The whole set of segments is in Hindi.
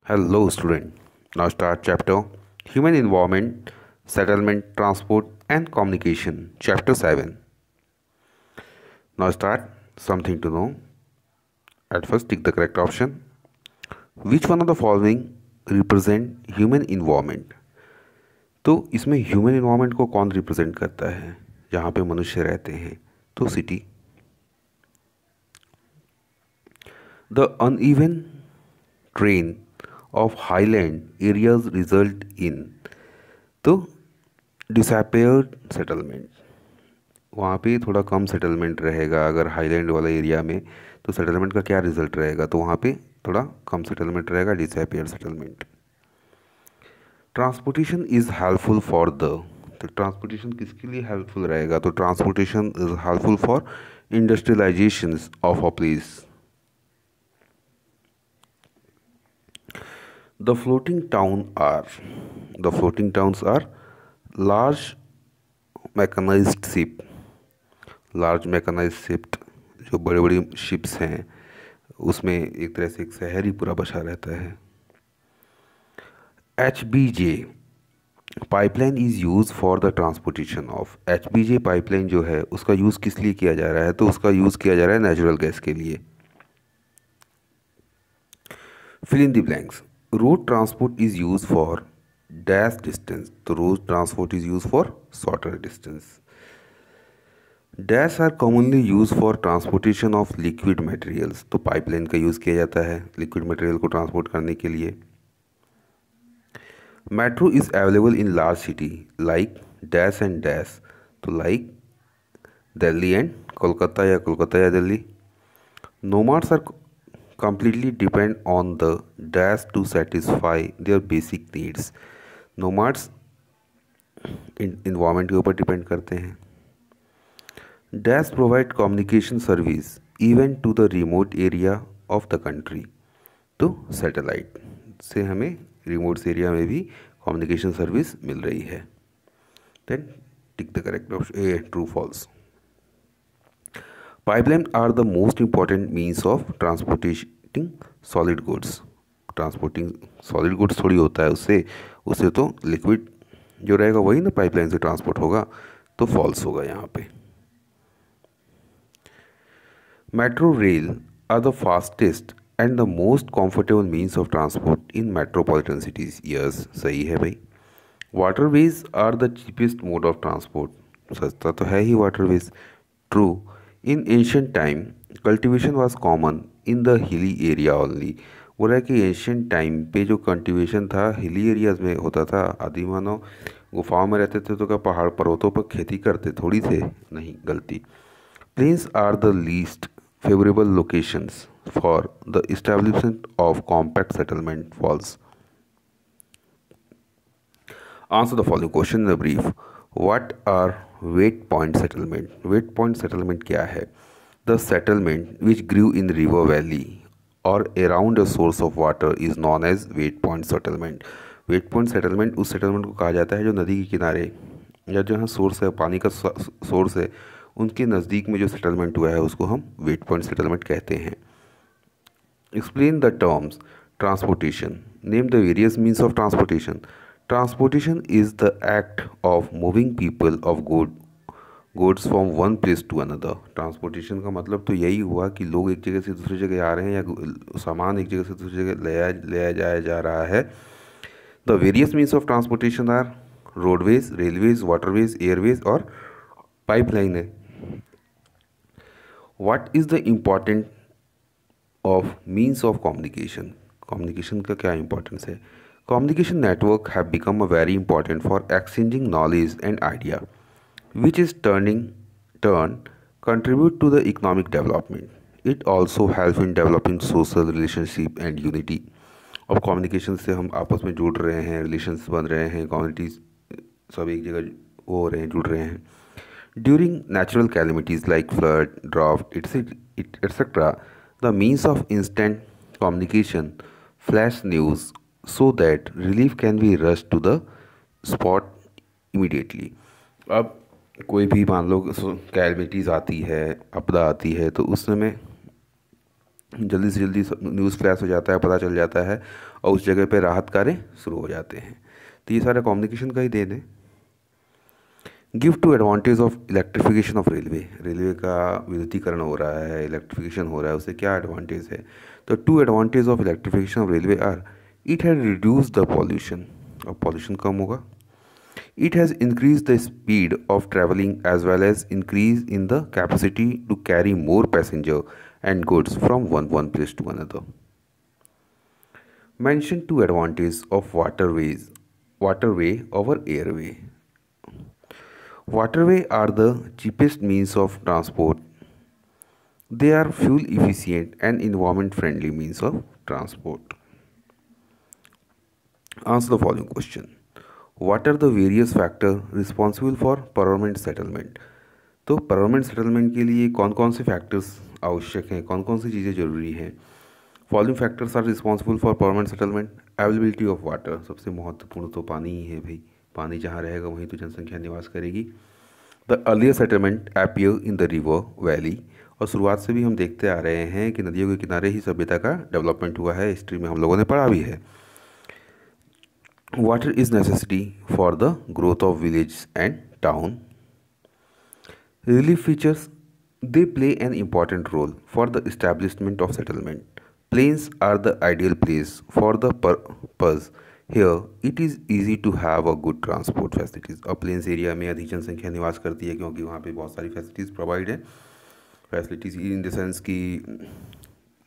Hello, student. Now start chapter Human Environment, Settlement, Transport and Communication. Chapter 7. Now start something to know. At first, tick the correct option. Which one of the following represent human environment? तो इसमें ह्यूमन इन्वायरमेंट को कौन रिप्रेजेंट करता है? जहाँ पे मनुष्य रहते हैं तो city. The uneven train of highland areas result in तो disappeared settlement. वहाँ पे थोड़ा कम सेटलमेंट रहेगा. अगर हाईलैंड वाला एरिया में तो सेटलमेंट का क्या रिजल्ट रहेगा? तो वहाँ पे थोड़ा कम सेटलमेंट रहेगा, disappear settlement. Transportation is helpful for the तो ट्रांसपोर्टेशन किसके लिए हेल्पफुल रहेगा? तो transportation is helpful for industrialisation of a place. The floating towns are large mechanized ship. Large mechanised ship, जो बड़े बड़ी शिप्स हैं उसमें एक तरह से एक शहर ही पूरा बसा रहता है. HBJ pipeline is use for the transportation of. HBJ pipeline जो है उसका यूज़ किस लिए किया जा रहा है? तो उसका यूज़ किया जा रहा है नेचुरल गैस के लिए. Fill in the blanks. Road transport is use for dash distance. तो road transport is use for shorter distance. Dash are commonly use for transportation of liquid materials. तो पाइपलाइन का यूज़ किया जाता है लिक्विड मटेरियल को ट्रांसपोर्ट करने के लिए. Metro is available in large city like dash and dash. तो लाइक दिल्ली एंड कोलकाता या कोलकाता या Delhi. Nomads are completely depend on the dash to satisfy their basic needs. Nomads environment के ऊपर डिपेंड करते हैं. Dash provide communication service even to the remote area of the country. तो सैटेलाइट से हमें रिमोट एरिया में भी कम्युनिकेशन सर्विस मिल रही है. Then tick the correct option a, true false. Pipeline are the most important means of transporting solid goods. Transporting solid goods थोड़ी होता है उससे तो लिक्विड जो रहेगा वही ना पाइपलाइन से ट्रांसपोर्ट होगा. तो फॉल्स होगा यहाँ पे. Metro rail are the fastest and the most comfortable means of transport in metropolitan cities. Yes, सही है भाई. Waterways are the cheapest mode of transport. सस्ता तो है ही waterways. True. In ancient time cultivation was common in the hilly area only. बोल रहा है कि एंशियंट टाइम पे जो कल्टिवेशन था हिली एरियाज में होता था. आदि मानव गुफाओं में रहते थे तो क्या पहाड़ पर्वतों पर खेती करते थोड़ी थे? नहीं, गलती. Plains are the least favourable locations for the establishment of compact settlement. False. Answer the following question in brief. What are wet point settlement? Wet point settlement क्या है? The settlement which grew in river valley or around a source of water is known as wet point settlement. Wet point settlement उस सेटलमेंट को कहा जाता है जो नदी के किनारे या जहाँ सोर्स है, पानी का सोर्स है, उनके नज़दीक में जो सेटलमेंट हुआ है उसको हम वेट पॉइंट सेटलमेंट कहते हैं. Explain the terms transportation. Name the various means of transportation. Transportation is the act of moving people of goods from one place to another. Transportation का मतलब तो यही हुआ कि लोग एक जगह से दूसरी जगह आ रहे हैं या सामान एक जगह से दूसरी जगह ले जाया जा रहा है. The various means of transportation are roadways, railways, waterways, airways और पाइपलाइन है. What is the important of means of communication? Communication का क्या इंपॉर्टेंस है? Communication network have become a very important for exchanging knowledge and idea, which is turn contribute to the economic development. It also helps in developing social relationship and unity. अब communication से हम आपस में जुड़ रहे हैं, relations बन रहे हैं, communities सब एक जगह वो हो रहे हैं, जुड़ रहे हैं. During natural calamities like flood, drought, etc., the means of instant communication, flash news, so that relief can be rushed to the spot immediately. अब कोई भी मान लो कैलमिटीज़ आती है, आपदा आती है, तो उस समय जल्दी से जल्दी न्यूज़ फ्लैश हो जाता है, पता चल जाता है और उस जगह पे राहत कार्य शुरू हो जाते हैं। तो ये सारा कम्युनिकेशन का ही देन है। Give two advantage of electrification of railway. Railway का विद्युतीकरण हो रहा है, इलेक्ट्रिफिकेशन हो रहा है, उससे क्या एडवांटेज है? तो two advantage of electrification of railway are, it has reduce the pollution, अब पॉल्यूशन कम होगा। It has increase the speed of travelling as well as increase in the capacity to carry more passenger and goods from one place to another. Mention two advantages of waterway over airway. Waterway are the cheapest means of transport. They are fuel efficient and environment friendly means of transport. Answer the following question. What are the various factors responsible for permanent settlement? तो परमानेंट सेटलमेंट के लिए कौन कौन से फैक्टर्स आवश्यक हैं, कौन कौन सी चीज़ें ज़रूरी हैं? Following factors are responsible for permanent settlement. Availability of water, सबसे महत्वपूर्ण तो पानी ही है भाई, पानी जहाँ रहेगा वहीं तो जनसंख्या निवास करेगी। The earlier settlement appear in the river valley, और शुरुआत से भी हम देखते आ रहे हैं कि नदियों के किनारे ही सभ्यता का डेवलपमेंट हुआ है, हिस्ट्री में हम लोगों ने पढ़ा भी है। Water is necessity for the growth of village and town. Relief features, they play an important role for the establishment of settlement. Plains are the ideal place for the purpose. Here, it is easy to have a good transport facilities. अब प्लेन्स एरिया में अधिक जनसंख्या निवास करती है क्योंकि वहाँ पे बहुत सारी फैसिलिटीज़ प्रोवाइड है। फैसिलिटीज़ इन द सेंस कि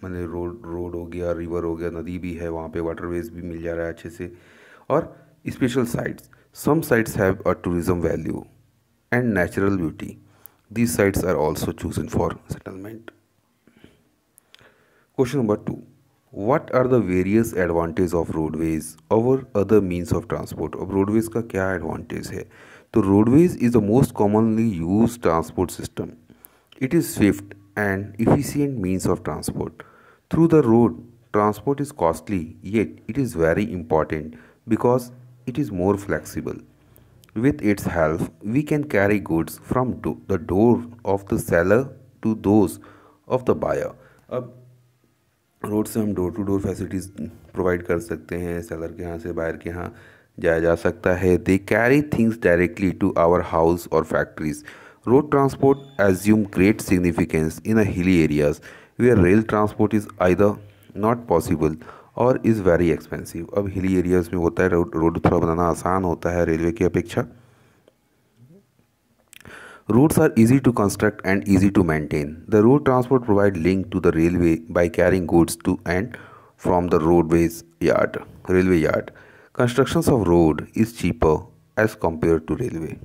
मैंने रोड हो गया, रिवर हो गया, नदी भी है, वहाँ पे वाटरवेज भी मिल जा रहा है अच्छे से। और special sites, some sites have a tourism value and natural beauty. These sites are also chosen for settlement. Question number 2. What are the various advantages of roadways over other means of transport? अब roadways का क्या advantage है? तो roadways is the most commonly used transport system. It is swift and efficient means of transport. Through the road, transport is costly, yet it is very important because it is more flexible. With its help, we can carry goods from the door of the seller to those of the buyer. अब रोड से हम door to door facilities provide कर सकते हैं, सेलर के यहाँ से बायर के यहाँ जाया जा सकता है। They carry things directly to our house और factories. Road transport assume great significance in a hilly areas where rail transport is either not possible or is very expensive. अब हिली एरियाज़ में होता है रोड थोड़ा बनाना आसान होता है रेलवे की अपेक्षा. Routes are easy to construct and easy to maintain. The road transport provide link to the railway by carrying goods to and from the railway yard. Constructions of road is cheaper as compared to railway.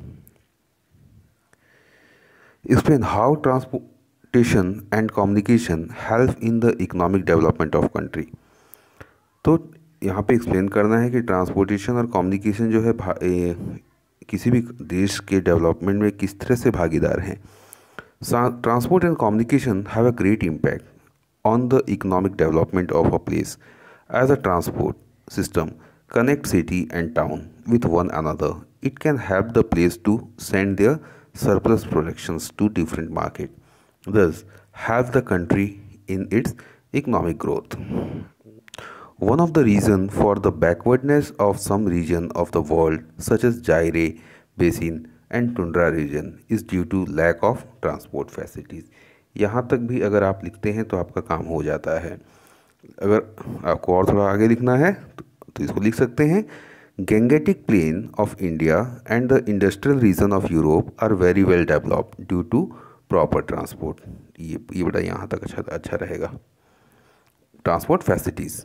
Explain how transportation and communication help in the economic development of country. तो यहाँ पे एक्सप्लेन करना है कि ट्रांसपोर्टेशन और कम्युनिकेशन जो है किसी भी देश के डेवलपमेंट में किस तरह से भागीदार हैं. Transport and communication have a great impact on the economic development of a place. As a transport system connect city and town with one another. It can help the place to send their surplus productions to different market, thus help the country in its economic growth. One of the reasons for the backwardness of some region of the world such as Zaire Basin and Tundra region is due to lack of transport facilities. यहाँ तक भी अगर आप लिखते हैं तो आपका काम हो जाता है. अगर आपको और थोड़ा आगे लिखना है तो इसको लिख सकते हैं. Gangetic plain of India and the industrial region of Europe are very well developed due to proper transport. ये बड़ा यहाँ तक अच्छा रहेगा. Transport facilities.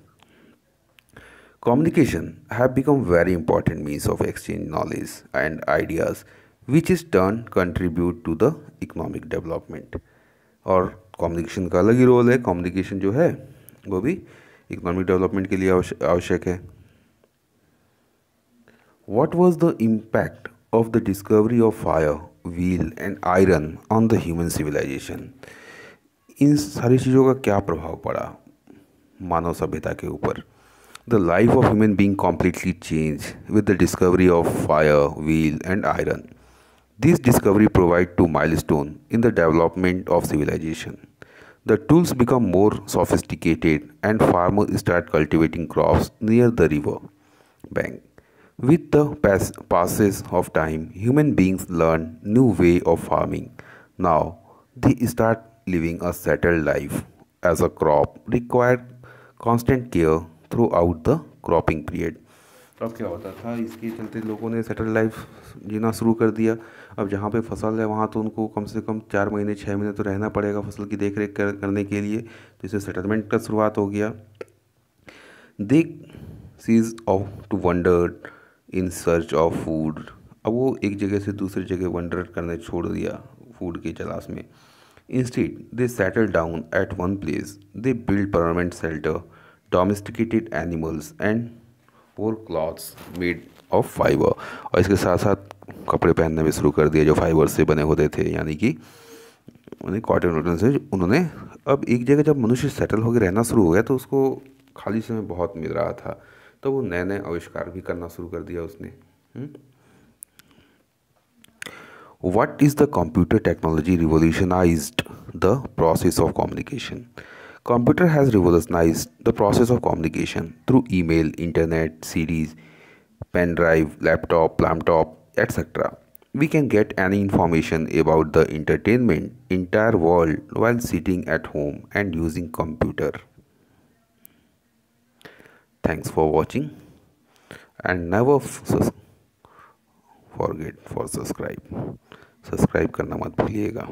Communication have become very important means of exchange knowledge and ideas, which is turn contribute to the economic development. और communication का अलग ही रोल है. communication जो है वो भी इकोनॉमिक डेवलपमेंट के लिए आवश्यक है. What was the impact of the discovery of fire, wheel and iron on the human civilization? इन सारी चीज़ों का क्या प्रभाव पड़ा मानव सभ्यता के ऊपर? The life of human being completely changed with the discovery of fire, wheel and iron. This discovery provide two milestones in the development of civilization. The tools become more sophisticated and farmers start cultivating crops near the river bank. With the passes of time, human beings learn new way of farming. Now they start living a settled life as a crop required constant care throughout the cropping period. अब क्या होता था, इसके चलते लोगों ने सेटल लाइफ जीना शुरू कर दिया। अब जहाँ पे फसल है वहाँ तो उनको कम से कम 4 महीने 6 महीने तो रहना पड़ेगा फसल की देख रेख करने के लिए, तो इससे सेटलमेंट का शुरुआत हो गया। They cease of to wander in search of food. अब वो एक जगह से दूसरी जगह वंडर करने छोड़ दिया फूड की तलाश में। Instead they settle down at one place, they build permanent shelter, domesticated animals and wore clothes made of fibre. और इसके साथ साथ कपड़े पहनने में शुरू कर दिए जो फाइबर से बने होते थे, यानी कि उन्हें कॉटन वॉटन से उन्होंने। अब एक जगह जब मनुष्य सेटल होकर रहना शुरू हो गया तो उसको खाली समय बहुत मिल रहा था, तो वो नए नए आविष्कार भी करना शुरू कर दिया उसने। What is the computer technology revolutionized the process of communication? Computer has revolutionized the process of communication through email, internet, CDs, pen drive, laptop, etc. We can get any information about the entertainment entire world while sitting at home and using computer. Thanks for watching and never forget for subscribe करना मत भूलिएगा।